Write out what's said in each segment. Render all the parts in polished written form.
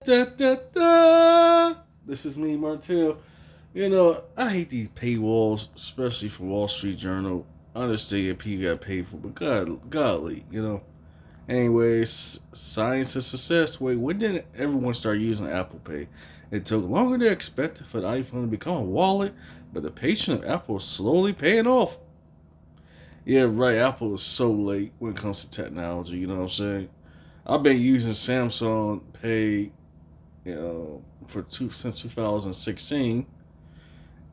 Da, da, da. This is me, Martel. I hate these paywalls, especially for Wall Street Journal. I understand people got paid for, but godly. Anyways, science of success. Wait, when did everyone start using Apple Pay? It took longer than expected for the iPhone to become a wallet, but the patience of Apple is slowly paying off. Yeah, right. Apple is so late when it comes to technology. You know what I'm saying? I've been using Samsung Pay, since 2016,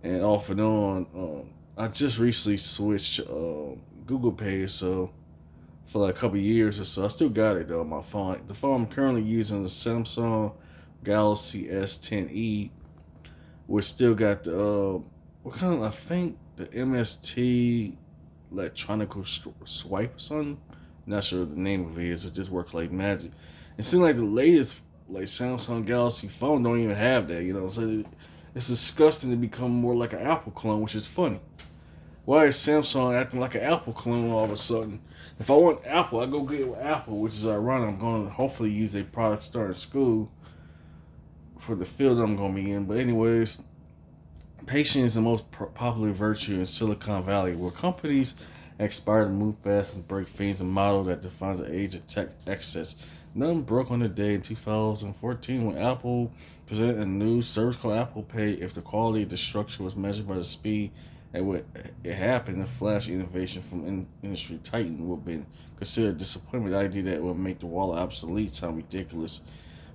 and off and on. I just recently switched Google Pay, so for like a couple years or so, I still got it though on my phone. The phone I'm currently using is the Samsung Galaxy S10E, which still got the what kind of I think the MST electronical swipe or something. Not sure what the name of it is. It just works like magic. It seems like the latest like Samsung Galaxy phone don't even have that. So it's disgusting to become more like an Apple clone, which is funny. Why is Samsung acting like an Apple clone all of a sudden? If I want Apple, I go get Apple, which is ironic. I'm going to hopefully use a product starting school for the field I'm going to be in. But anyways, patience is the most popular virtue in Silicon Valley, where companies aspire to move fast and break things, a model that defines the age of tech excess. None broke on the day in 2014 when Apple presented a new service called Apple Pay. If the quality of the structure was measured by the speed at what it happened, a flash innovation from industry titan would have been considered a disappointment. The idea that it would make the wallet obsolete sound ridiculous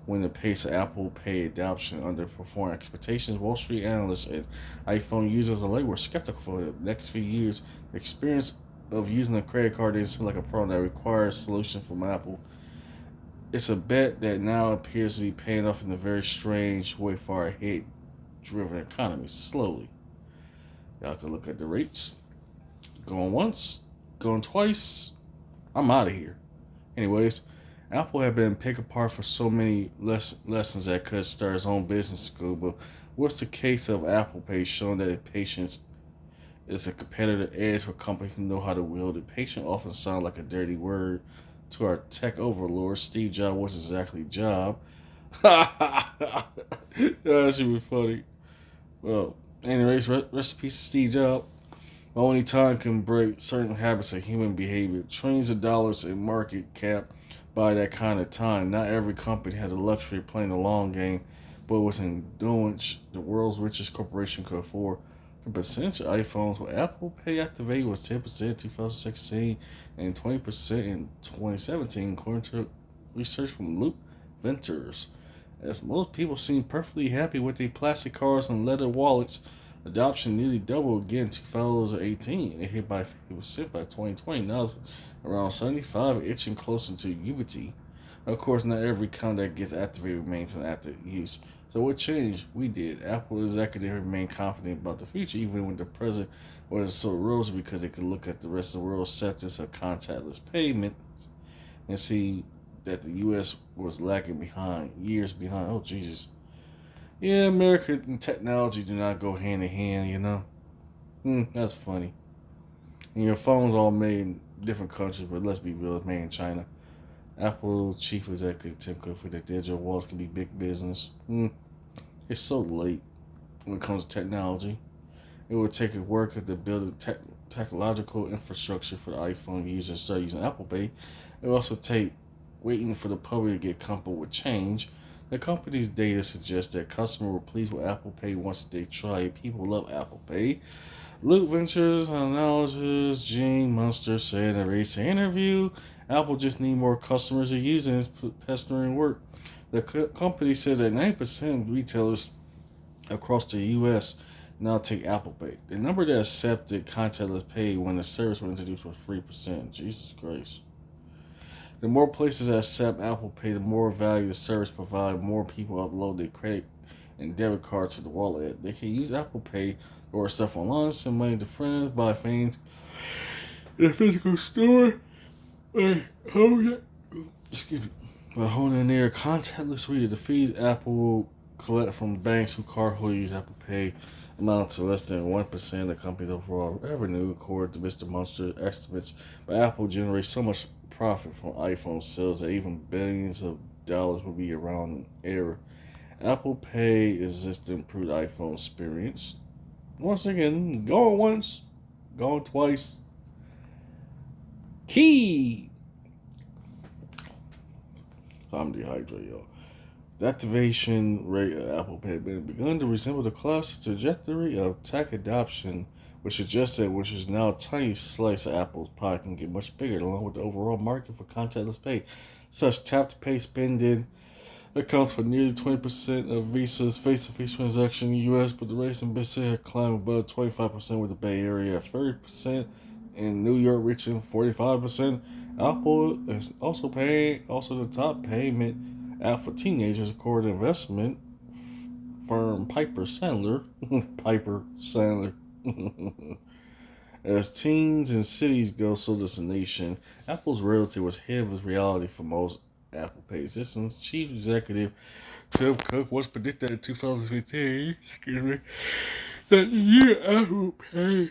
when the pace of Apple Pay adoption underperformed expectations. Wall Street analysts and iPhone users alike were skeptical for the next few years. The experience of using a credit card didn't seem like a problem that requires a solution from Apple. It's a bet that now appears to be paying off in a very strange way for our hate driven economy. Slowly. Y'all can look at the rates. Going once, going twice. I'm out of here. Anyways, Apple had been picked apart for so many lessons that could start its own business school. But what's the case of Apple Pay showing that patience is a competitive edge for companies who know how to wield it? Patient often sounds like a dirty word to our tech overlord. Steve Jobs was exactly job. That should be funny. Well, anyways, recipes to Steve Jobs. Only time can break certain habits of human behavior. Trillions of dollars in market cap by that kind of time. Not every company has the luxury of playing the long game, but was endurance the world's richest corporation could afford. The percentage of iPhones with Apple Pay activated was 10% in 2016 and 20% in 2017, according to research from Loop Ventures. As most people seem perfectly happy with their plastic cards and leather wallets, adoption nearly doubled again in 2018. It hit by 50% by 2020. Now it's around 75, itching closer to ubiquity. Of course, not every account that gets activated remains in active use. So what changed? We did. Apple executives remain confident about the future, even when the present was so rosy, because they could look at the rest of the world's acceptance of contactless payments and see that the U.S. was lagging behind, years behind. Oh, Jesus. Yeah, America and technology do not go hand in hand. That's funny. And your phone's all made in different countries, but let's be real, it's made in China. Apple chief executive Tim Cook for the digital wallets can be big business. It's so late when it comes to technology. It would take a worker to build a technological infrastructure for the iPhone users to start using Apple Pay. It would also take waiting for the public to get comfortable with change. The company's data suggests that customers were pleased with Apple Pay once they tried it. People love Apple Pay. Luke Ventures analysis Gene Munster said in a recent interview, Apple just need more customers to use it. It's pestering work. The company says that 90% of retailers across the U.S. now take Apple Pay. The number that accepted contactless pay when the service was introduced was 3%. Jesus Christ. The more places that accept Apple Pay, the more value the service provides. More people upload their credit and debit card to the wallet. They can use Apple Pay or stuff online, send money to friends, buy things in a physical store. Excuse me. By holding their contactless reader, the fees Apple will collect from banks who cardholders use Apple Pay amount to less than 1% of the company's overall revenue, according to Mr. Munster's estimates. But Apple generates so much profit from iPhone sales that even billions of will be around era. Apple Pay is to improve the iPhone experience. Once again, going once, going twice. Key. I'm dehydrated, y'all. The activation rate of Apple Pay has begun to resemble the classic trajectory of tech adoption, which suggests that which is now a tiny slice of Apple's pie can get much bigger, along with the overall market for contactless pay. Such tap-to-pay spending accounts for nearly 20% of Visa's face-to-face transactions in the U.S., but the rates in Brazil have climbed above 25%, with the Bay Area at 30% and New York reaching 45%. Apple is also the top payment app for teenagers, according to investment firm Piper Sandler. Piper Sandler. As teens and cities go, so does the nation. Apple's reality was hid of reality for most Apple Pay systems. Chief Executive Tim Cook once predicted in 2015, that the year Apple Pay,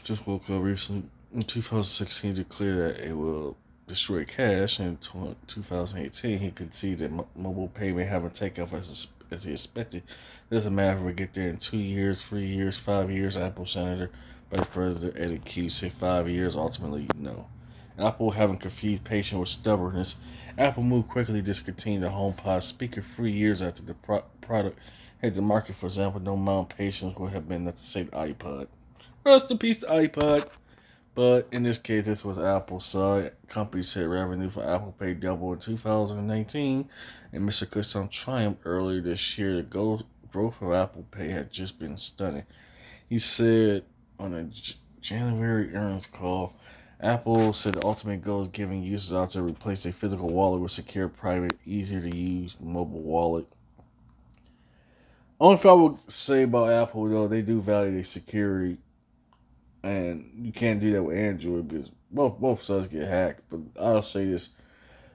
just woke up recently, in 2016 declared that it will destroy cash. In 2018, he could see that mobile payment haven't taken off as he expected. It doesn't matter if we get there in 2 years, 3 years, 5 years. Apple Senator Vice President Eddie Q say 5 years. Ultimately, no. Apple having confused patience with stubbornness. Apple moved quickly to discontinue the HomePod speaker 3 years after the product hit the market. For example, no amount of patience would have been enough to save the iPod. Rest in peace, the iPod. But in this case, this was Apple's side. Company said revenue for Apple Pay doubled in 2019, and Mr. Cook triumphed earlier this year. The growth of Apple Pay had just been stunning. He said on a January earnings call, Apple said the ultimate goal is giving users out to replace a physical wallet with secure, private, easier to use mobile wallet. Only thing I would say about Apple, though, they do value their security, and you can't do that with Android because both sides get hacked. But I'll say this: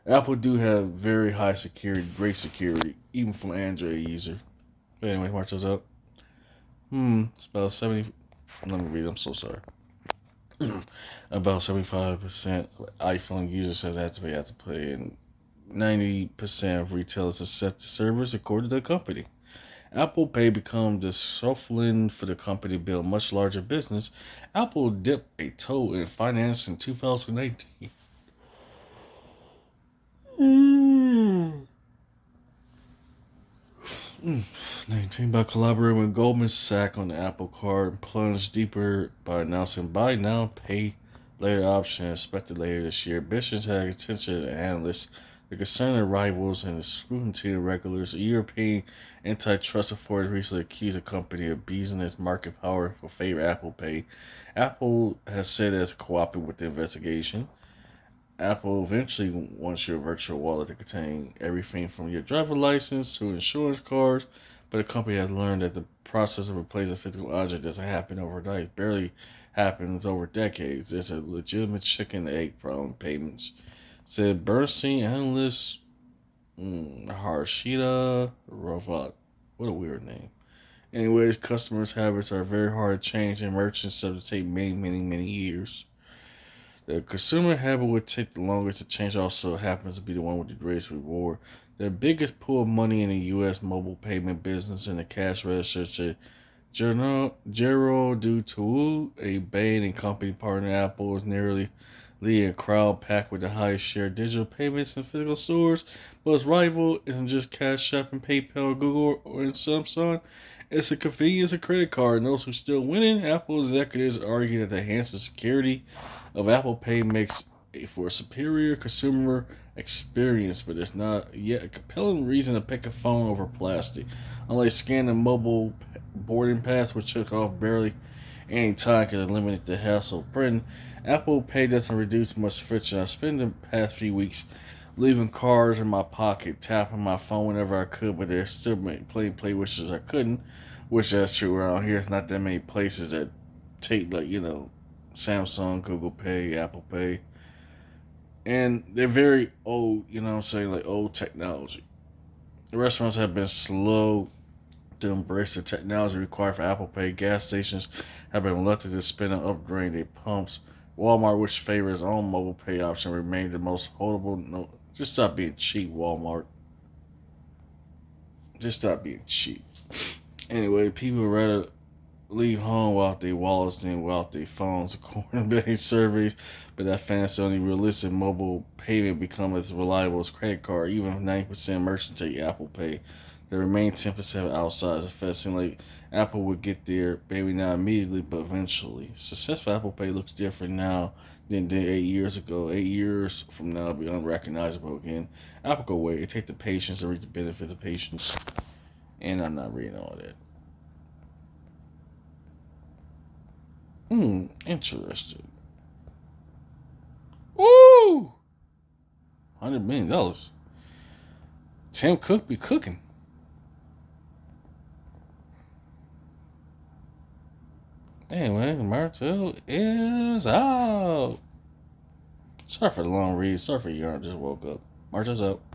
Apple do have very high security, great security, even from Android user. But anyway, mark those up. It's about 70. Let me read. I'm so sorry. About 75% of iPhone users has activated Apple Pay, and 90% of retailers accept the service, according to the company. Apple Pay became the shuffling for the company to build a much larger business. Apple dipped a toe in finance in 2019. 19 by collaborating with Goldman Sachs on the Apple Card, and plunged deeper by announcing buy now, pay later option expected later this year. Ambitions had attention of analysts, the concern of rivals, and the scrutiny of regulators. A European antitrust authority recently accused the company of abusing its market power for favor Apple Pay. Apple has said it has cooperated with the investigation. Apple eventually wants your virtual wallet to contain everything from your driver license to insurance cards, but the company has learned that the process of replacing a physical object doesn't happen overnight. It barely happens over decades. There's a legitimate chicken and egg problem with payments, said Bernstein analyst Harshita Rawat. What a weird name. Anyways, customers' habits are very hard to change, and merchants have to take many years. The consumer habit would take the longest to change, also happens to be the one with the greatest reward. The biggest pool of money in the U.S. mobile payment business in the cash register to Gerald Dutour, a Bain and Company partner. Apple is nearly leading a crowd packed with the highest share of digital payments in physical stores, but its rival isn't just Cash App and PayPal, Google, or Samsung. It's the convenience of credit card. And those who still winning, Apple executives argue that the enhanced security of Apple Pay makes for a superior consumer experience, but there's not yet a compelling reason to pick a phone over plastic. Unlike scanning mobile boarding pass, which took off barely any time could eliminate the hassle of printing, Apple Pay doesn't reduce much friction. I spent the past few weeks leaving cards in my pocket, tapping my phone whenever I could, but there's still plenty wishes I couldn't, which that's true around here. It's not that many places that take, like, Samsung, Google Pay, Apple Pay. And they're very old, like old technology. The restaurants have been slow to embrace the technology required for Apple Pay. Gas stations have been reluctant to spend on upgrading their pumps. Walmart, which favors its own mobile pay option, remained the most holdable Just stop being cheap, Walmart. Just stop being cheap. Anyway, people rather leave home without their wallets than without their phones, according to many surveys. But that fancy only realistic mobile payment become as reliable as credit card. Even if 90% of merchants take Apple Pay, there remain 10% outside effects. Seem like Apple would get there, maybe not immediately, but eventually. Successful Apple Pay looks different now than it did 8 years ago. 8 years from now, it'll be unrecognizable again. Apple go wait. It takes the patience to reap the benefits of patience. And I'm not reading all that. Interesting. Woo! $100 million. Tim Cook be cooking. Anyway, Martel is out. Sorry for the long read. Sorry for you. I just woke up. Martel's out.